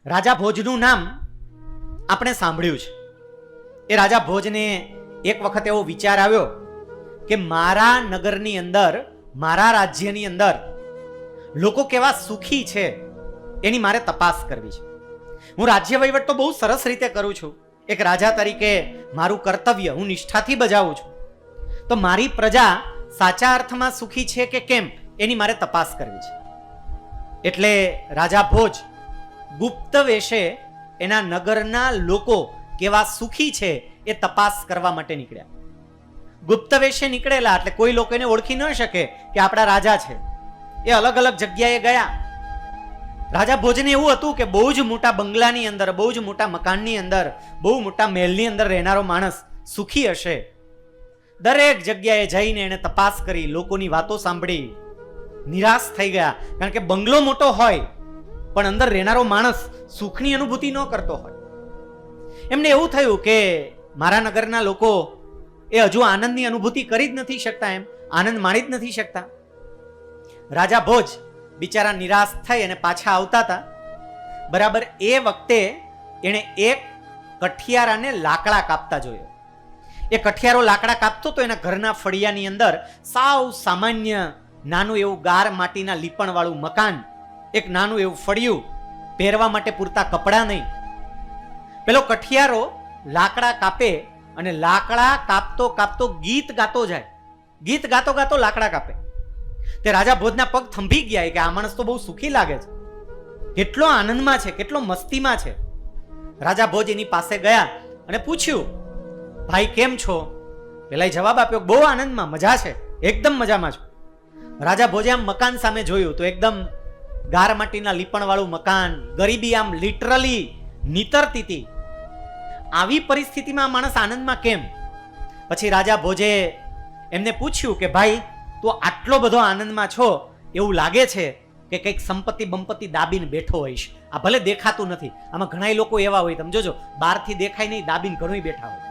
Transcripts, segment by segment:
રાજા ભોજનું નામ આપણે સાંભળ્યું છે. એ રાજા ભોજને એક વખત એવો વિચાર આવ્યો કે મારા નગરની અંદર, મારા રાજ્યની અંદર લોકો કેવા સુખી છે એની મારે તપાસ કરવી છે. હું રાજ્ય વહીવટ તો બહુ સરસ રીતે કરું છું, એક રાજા તરીકે મારું કર્તવ્ય હું નિષ્ઠાથી બજાવું છું, તો મારી પ્રજા સાચા અર્થમાં સુખી છે કે કેમ એની મારે તપાસ કરવી છે. એટલે રાજા ભોજ ગુપ્ત વેશે એના નગરના લોકો કેવા સુખી છે એ તપાસ કરવા માટે નીકળ્યા. ગુપ્ત વેશે નીકળેલા એટલે કોઈ લોકો એને ઓળખી ન શકે કે આપણા રાજા છે. એ અલગ અલગ જગ્યાએ ગયા. રાજા ભોજને એવું હતું કે બહુ જ મોટા બંગલાની અંદર, બહુ જ મોટા મકાનની અંદર, બહુ મોટા મહેલની અંદર રહેનારો માણસ સુખી હશે. દરેક જગ્યાએ જઈને એને તપાસ કરી, લોકોની વાતો સાંભળી, નિરાશ થઈ ગયા. કારણ કે બંગલો મોટો હોય પણ અંદર રહેનારો માણસ સુખની અનુભૂતિ ન કરતો હોય. એમને એવું થયું કે મારા નગરના લોકો એ હજુ આનંદની અનુભૂતિ કરી જ નથી શકતા, એમ આનંદ માણી જ નથી શકતા. રાજા ભોજ બિચારા નિરાશ થઈ અને પાછા આવતા હતા. બરાબર એ વખતે એણે એક કઠિયારાને લાકડા કાપતા જોયો. એ કઠિયારો લાકડા કાપતો તો એના ઘરના ફળિયાની અંદર સાવ સામાન્ય નાનું એવું ગાર માટીના લીપણ વાળું મકાન, એક નાનું એવું ફળિયું, પહેરવા માટે પૂરતા કપડાં નહીં. પેલો કઠિયારો લાકડા કાપે અને લાકડા કાપતો કાપતો ગીત ગાતો જાય. ગીત ગાતો ગાતો લાકડા કાપે. તે રાજા ભોજના પગ થંભી ગયા કે આ માણસ તો બહુ સુખી લાગે છે, કેટલો આનંદમાં છે, કેટલો મસ્તીમાં છે. રાજા ભોજ એની પાસે ગયા અને પૂછ્યું, ભાઈ કેમ છો? પેલા જવાબ આપ્યો, બહુ આનંદમાં, મજા છે, એકદમ મજામાં છું. રાજા ભોજે આમ મકાન સામે જોયું તો એકદમ ગાર માટીના લીપણ વાળું મકાન, ગરીબી આમ લિટરલી નીતરતી હતી. આવી પરિસ્થિતિમાં માણસ આનંદમાં કેમ? પછી રાજા ભોજે એમને પૂછ્યું કે ભાઈ તું આટલો બધો આનંદમાં છો, એવું લાગે છે કે કંઈક સંપત્તિ બંપત્તિ દાબીને બેઠો હોઈશ. આ ભલે દેખાતું નથી, આમાં ઘણા લોકો એવા હોય, તમે જોજો, બહારથી દેખાય નહીં, દાબીને ઘણું બેઠા હોય.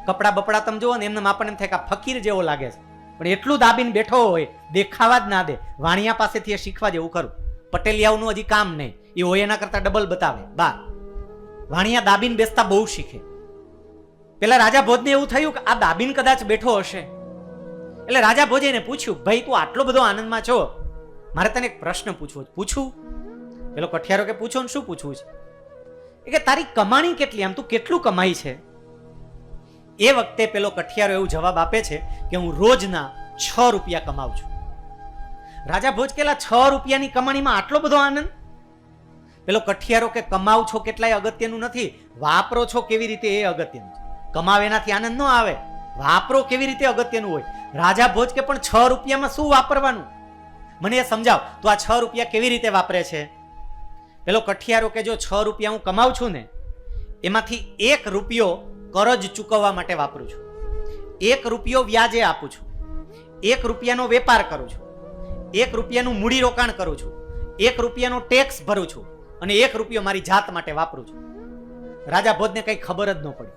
કપડા બપડા તમે જુઓ ને એમને આપણને એમ થાય કે ફકીર જેવો લાગે છે, પણ એટલું દાબીને બેઠો હોય, દેખાવા જ ના દે. વાણિયા પાસેથી શીખવા જેવું ખરું. પટેલિયાઓનું હજી કામ નહીં, એ હોય એના કરતા ડબલ બતાવે. બા વાણિયા દાબીને બેસતા બહુ શીખે. પેલા રાજા ભોજને એવું થયું કે આ દાબીને કદાચ બેઠો હશે. એટલે રાજા ભોજે એને પૂછ્યું, ભાઈ તું આટલો બધો આનંદમાં છો, મારે તને એક પ્રશ્ન પૂછવો છે. પૂછું? પેલો કઠિયારો કે પૂછો ને, શું પૂછવું છે? એ કે તારી કમાણી કેટલી, આમ તું કેટલું કમાઈ છે? એ વખતે પેલો કઠિયારો એવું જવાબ આપે છે કે હું રોજના 6 રૂપિયા કમાઉં છું. રાજા ભોજ કેલા 6 રૂપિયાની કમાણીમાં આટલો બધો આનંદ? પેલો કઠિયારો કે કમાવ છો કેટલાય અગત્યનું નથી, વાપરો છો કેવી રીતે એ અગત્યનું છે. કમાવ એનાથી આનંદ ન આવે, વાપરો કેવી રીતે અગત્યનું હોય. રાજા ભોજ કે પણ 6 રૂપિયામાં શું વાપરવાનું, મને એ સમજાવ, તો આ 6 રૂપિયા કેવી રીતે વાપરે છે? પેલો કઠિયારો કે જો 6 રૂપિયા હું કમાઉં છું ને, એમાંથી 1 રૂપિયો કરજ ચૂકવવા માટે વાપરું છું, 1 રૂપિયો વ્યાજે આપું છું, 1 રૂપિયાનો વેપાર કરું છું, 1 રૂપિયાનું મૂડી રોકાણ કરું છું, 1 રૂપિયાનો ટેક્સ ભરું છું અને 1 રૂપિયો મારી જાત માટે વાપરું છું. રાજા ભોજને કઈ ખબર જ ન પડી.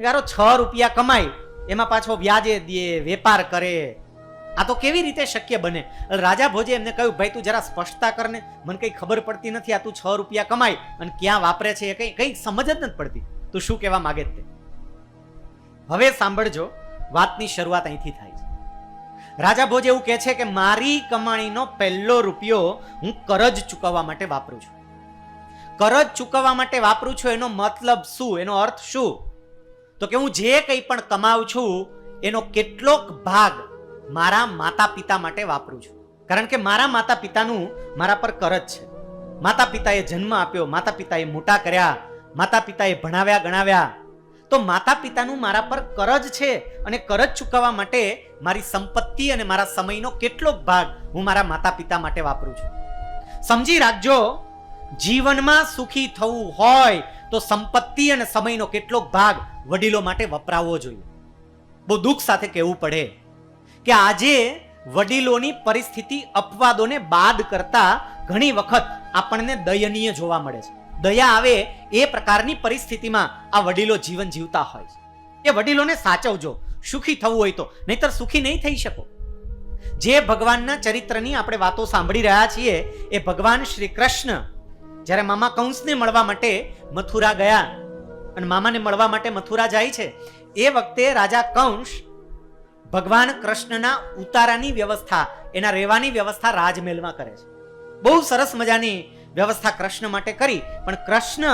યારો 6 રૂપિયા કમાય, એમાં પાછો વ્યાજે દે, વેપાર કરે, આ તો કેવી રીતે શક્ય બને? રાજા ભોજે એમને કહ્યું, ભાઈ તું જરા સ્પષ્ટતા કરને, મને કઈ ખબર પડતી નથી. આ તું 6 રૂપિયા કમાય અને ક્યાં વાપરે છે એ કઈ સમજ જ નથી પડતી. તું શું કહેવા માંગે તે? હવે સાંભળજો, વાતની શરૂઆત અહીંથી થાય છે. રાજા ભોજ એવું કહે છે કે મારી કમાણીનો પહેલો રૂપિયો હું કરજ ચૂકવવા માટે વાપરું છું. કરજ ચૂકવવા માટે વાપરું છું એનો મતલબ શું, એનો અર્થ શું? તો કે હું જે કંઈ પણ કમાઉં છું એનો કેટલોક ભાગ મારા માતા પિતા માટે વાપરું છું. કારણ કે મારા માતા પિતાનું મારા પર કરજ છે. માતા પિતાએ જન્મ આપ્યો, માતા પિતાએ મોટા કર્યા, માતા પિતાએ ભણાવ્યા ગણાવ્યા, તો માતા પિતાનું મારા પર કરજ છે અને કરજ ચૂકવવા માટે મારી સંપત્તિ અને મારા સમયનો કેટલોક ભાગ હું મારા માતા પિતા માટે વાપરું છું. સમજી રાખજો, જીવનમાં સુખી થવું હોય તો સંપત્તિ અને સમયનો કેટલોક ભાગ વડીલો માટે વપરાવવો જોઈએ. બહુ દુઃખ સાથે કહેવું પડે કે આજે વડીલોની પરિસ્થિતિ અપવાદોને બાદ કરતા ઘણી વખત આપણને દયનીય જોવા મળે છે. દયા આવે એ પ્રકારની પરિસ્થિતિમાં આ વડીલો જીવન જીવતા હોય છે. એ વડીલોને સાચવજો, સુખી થવું હોય તો, નહીતર સુખી નહીં થઈ શકો. જે ભગવાનના ચરિત્રની આપણે વાતો સાંભળી રહ્યા છીએ એ ભગવાન શ્રી કૃષ્ણ જ્યારે મામા કંસને મળવા માટે મથુરા ગયા અને મામાને મળવા માટે મથુરા જાય છે, એ વખતે રાજા કંસ ભગવાન કૃષ્ણના ઉતારાની વ્યવસ્થા, એના રહેવાની વ્યવસ્થા રાજમહેલમાં કરે છે. બહુ સરસ મજાની વ્યવસ્થા કૃષ્ણ માટે કરી, પણ કૃષ્ણ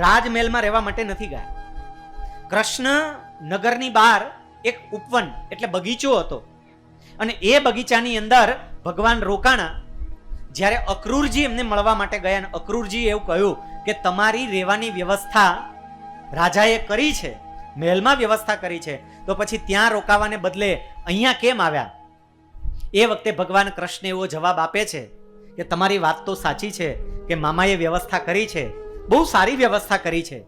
રાજમહેલમાં રહેવા માટે નથી ગયા. કૃષ્ણ નગરની બહાર એક ઉપવન એટલે બગીચો હતો, અને એ બગીચાની અંદર ભગવાન રોકાણા. જ્યારે અક્રૂરજી એમને મળવા માટે ગયા, અને અક્રૂરજી એવું કહ્યું કે તમારી રહેવાની વ્યવસ્થા રાજાએ કરી છે, મહેલમાં વ્યવસ્થા કરી છે, તો પછી ત્યાં રોકાવાને બદલે અહીંયા કેમ આવ્યા? એ વખતે ભગવાન કૃષ્ણ એવો જવાબ આપે છે કે તમારી વાત તો સાચી છે કે મામાએ વ્યવસ્થા કરી છે, બહુ સારી વ્યવસ્થા કરી છે,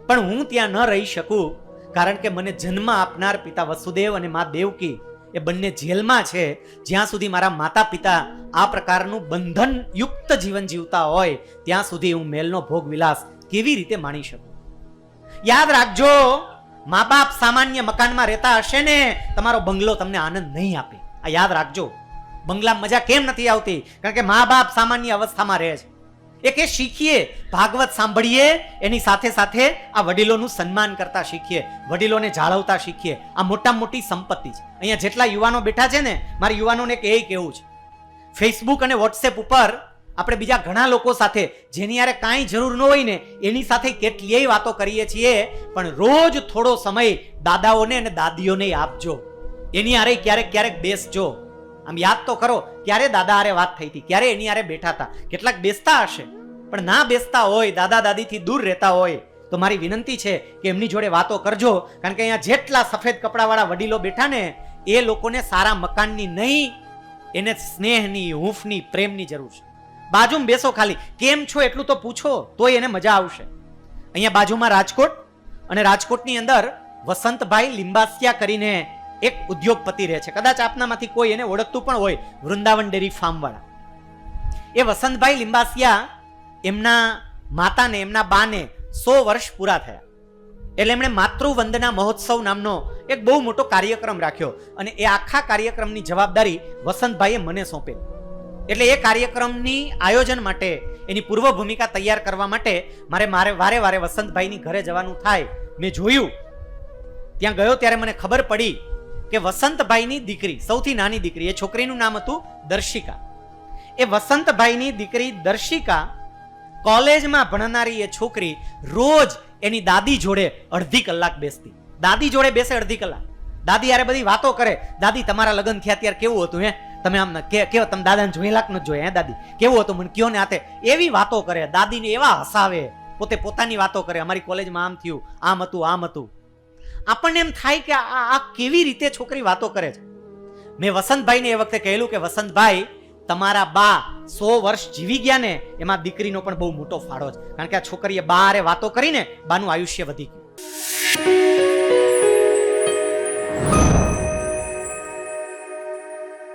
પણ હું ત્યાં ન રહી શકું, કારણ કે મને જન્મ આપનાર પિતા વસુદેવ અને મા દેવકી એ બંને જેલમાં છે. જ્યાં સુધી મારા માતા પિતા આ પ્રકારનું બંધન યુક્ત જીવન જીવતા હોય ત્યાં સુધી હું મહેલનો ભોગ વિલાસ કેવી રીતે માણી શકું? યાદ રાખજો, મા બાપ સામાન્ય મકાનમાં રહેતા હશે ને, તમારો બંગલો તમને આનંદ નહીં આપે. આ યાદ રાખજો. બંગલામાં મજા કેમ નથી આવતી? કારણ કે મા બાપ સામાન્ય અવસ્થામાં રહે છે. એક એ શીખીએ, ભાગવત સાંભળીએ, એની સાથે સાથે આ વડીલોનું સન્માન કરતા શીખીએ, વડીલોને જાળવતા શીખીએ. આ મોટામાં મોટી સંપત્તિ છે. અહીંયા જેટલા યુવાનો બેઠા છે ને, મારા યુવાનોને એ કહેવું છે, ફેસબુક અને વોટ્સએપ ઉપર આપણે બીજા ઘણા લોકો સાથે જેની યારે કાંઈ જરૂર ન હોય ને એની સાથે કેટલીય વાતો કરીએ છીએ, પણ રોજ થોડો સમય દાદાઓને અને દાદીઓને આપજો. એની હારે ક્યારેક ક્યારેક બેસજો. આમ યાદ તો કરો, ક્યારે દાદા હારે વાત થઈ હતી, ક્યારે એની હારે બેઠા હતા. કેટલાક બેસતા હશે, પણ ના બેસતા હોય, દાદા દાદીથી દૂર રહેતા હોય, તો મારી વિનંતી છે કે એમની જોડે વાતો કરજો. કારણ કે અહીંયા જેટલા સફેદ કપડાવાળા વડીલો બેઠા ને, એ લોકોને સારા મકાનની નહીં, એને સ્નેહની, હૂંફની, પ્રેમની જરૂર છે. બાજુમાં બેસો, ખાલી કેમ છો એટલું તો પૂછો, તોય એને મજા આવશે. અહીંયા બાજુમાં રાજકોટ, અને રાજકોટની અંદર વસંતભાઈ લિંબાસિયા કરીને એક ઉદ્યોગપતિ રહે છે. કદાચ આપનામાંથી કોઈ એને ઓળખતું પણ હોય, વૃંદાવન ડેરી ફાર્મ વાળા. એ વસંતભાઈ લિંબાસિયા, એમના માતાને, એમના બાને 100 વર્ષ પૂરા થયા, એટલે એમણે માતૃવંદના મહોત્સવ નામનો એક બહુ મોટો કાર્યક્રમ રાખ્યો, અને એ આખા કાર્યક્રમની જવાબદારી વસંતભાઈએ મને સોંપેલી. એટલે એ કાર્યક્રમની આયોજન માટે, એની પૂર્વ ભૂમિકા તૈયાર કરવા માટે મારે વારે વારે વસંતભાઈની ઘરે જવાનું થાય. મેં જોયું, ત્યાં ગયો ત્યારે મને ખબર પડી કે વસંતભાઈની દીકરી, સૌથી નાની દીકરી, એ છોકરીનું નામ હતું દર્શિકા. એ વસંતભાઈની દીકરી દર્શિકા, કોલેજમાં ભણનારી એ છોકરી, રોજ એની દાદી જોડે અડધી કલાક બેસતી. દાદી જોડે બેસે અડધી કલાક, દાદી યારે બધી વાતો કરે. દાદી તમારા લગ્ન થયા ત્યારે કેવું હતું? તમે આમ કેવો, તમે દાદાને જોયેલા કે ન જોયા? દાદી કેવું હતું મને કયો ને? આતે એવી વાતો કરે, દાદીને એવા હસાવે, પોતે પોતાની વાતો કરે. અમારી કોલેજમાં આમ થયું, આમ હતું, આમ હતું. આપણને એમ થાય કે આ કેવી રીતે છોકરી વાતો કરે છે. મેં વસંતભાઈને એ વખતે કહેલું કે વસંતભાઈ, તમારા બા 100 વર્ષ જીવી ગયા ને, એમાં દીકરીનો પણ બહુ મોટો ફાળો છે. કારણ કે આ છોકરીએ બા હારે વાતો કરીને બાનું આયુષ્ય વધી ગયું.